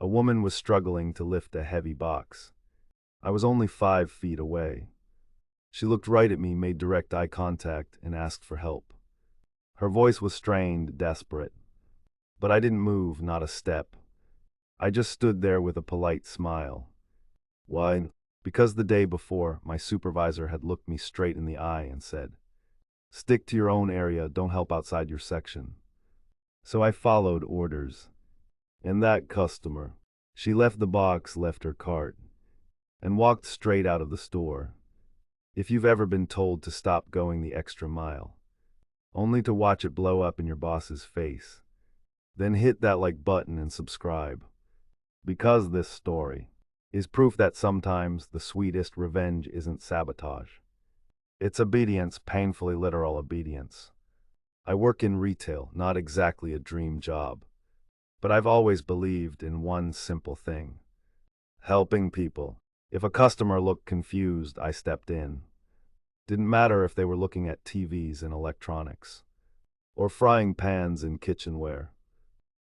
A woman was struggling to lift a heavy box. I was only 5 feet away. She looked right at me, made direct eye contact, and asked for help. Her voice was strained, desperate. But I didn't move, not a step. I just stood there with a polite smile. Why? Because the day before, my supervisor had looked me straight in the eye and said, "Stick to your own area, don't help outside your section." So I followed orders. And that customer, she left the box, left her cart, and walked straight out of the store. If you've ever been told to stop going the extra mile, only to watch it blow up in your boss's face, then hit that like button and subscribe. Because this story is proof that sometimes the sweetest revenge isn't sabotage. It's obedience, painfully literal obedience. I work in retail, not exactly a dream job. But I've always believed in one simple thing: helping people. If a customer looked confused, I stepped in. Didn't matter if they were looking at TVs and electronics, or frying pans and kitchenware.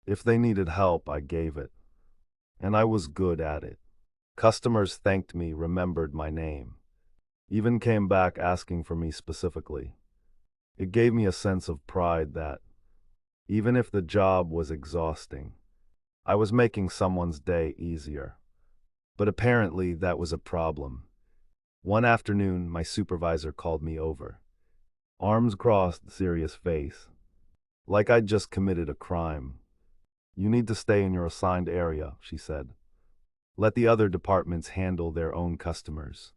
If they needed help, I gave it. And I was good at it. Customers thanked me, remembered my name, even came back asking for me specifically. It gave me a sense of pride that, even if the job was exhausting, I was making someone's day easier. But apparently that was a problem. One afternoon, my supervisor called me over. Arms crossed, serious face. Like I'd just committed a crime. "You need to stay in your assigned area," she said. "Let the other departments handle their own customers."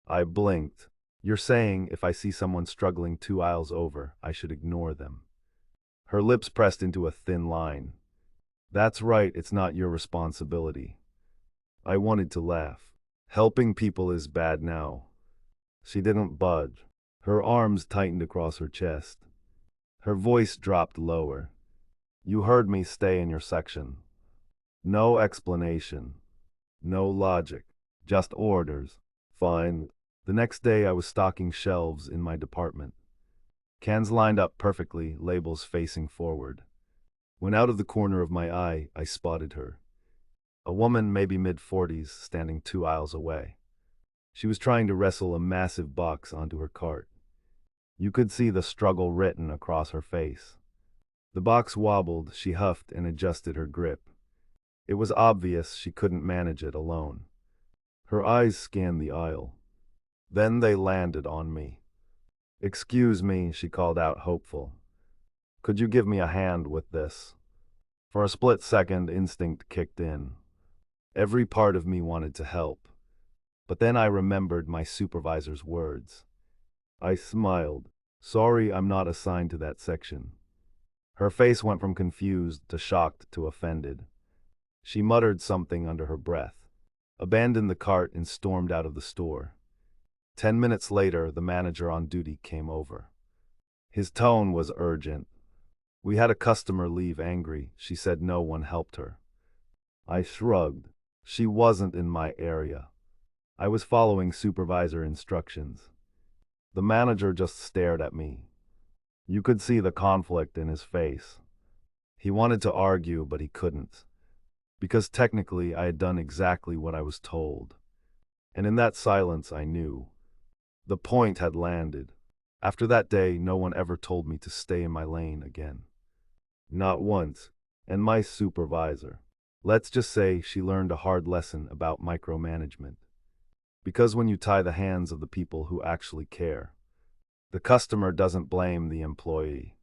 I blinked. "You're saying if I see someone struggling 2 aisles over, I should ignore them?" Her lips pressed into a thin line. "That's right, it's not your responsibility." I wanted to laugh. Helping people is bad now. She didn't budge. Her arms tightened across her chest. Her voice dropped lower. "You heard me, stay in your section." No explanation. No logic. Just orders. Fine. The next day I was stocking shelves in my department. Cans lined up perfectly, labels facing forward. When out of the corner of my eye, I spotted her. A woman, maybe mid-40s, standing 2 aisles away. She was trying to wrestle a massive box onto her cart. You could see the struggle written across her face. The box wobbled, she huffed and adjusted her grip. It was obvious she couldn't manage it alone. Her eyes scanned the aisle. Then they landed on me. "Excuse me," she called out, hopeful. "Could you give me a hand with this?" For a split second, instinct kicked in. Every part of me wanted to help. But then I remembered my supervisor's words. I smiled. "Sorry, I'm not assigned to that section." Her face went from confused to shocked to offended. She muttered something under her breath, abandoned the cart, and stormed out of the store. 10 minutes later, the manager on duty came over. His tone was urgent. "We had a customer leave angry. She said no one helped her." I shrugged. She wasn't in my area. I was following supervisor instructions. The manager just stared at me. You could see the conflict in his face. He wanted to argue, but he couldn't. Because technically I had done exactly what I was told. And in that silence I knew. The point had landed. After that day, no one ever told me to stay in my lane again. Not once. And my supervisor, let's just say she learned a hard lesson about micromanagement. Because when you tie the hands of the people who actually care, the customer doesn't blame the employee.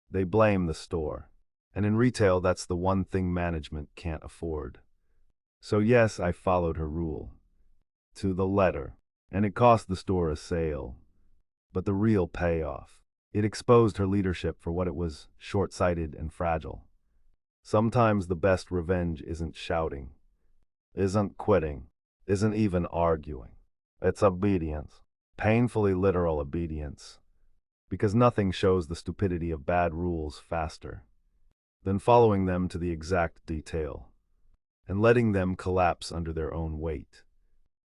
They blame the store. And in retail, that's the one thing management can't afford. So yes, I followed her rule. To the letter. And it cost the store a sale. But the real payoff, it exposed her leadership for what it was: short-sighted and fragile. Sometimes the best revenge isn't shouting, isn't quitting, isn't even arguing. It's obedience. Painfully literal obedience. Because nothing shows the stupidity of bad rules faster than following them to the exact detail and letting them collapse under their own weight.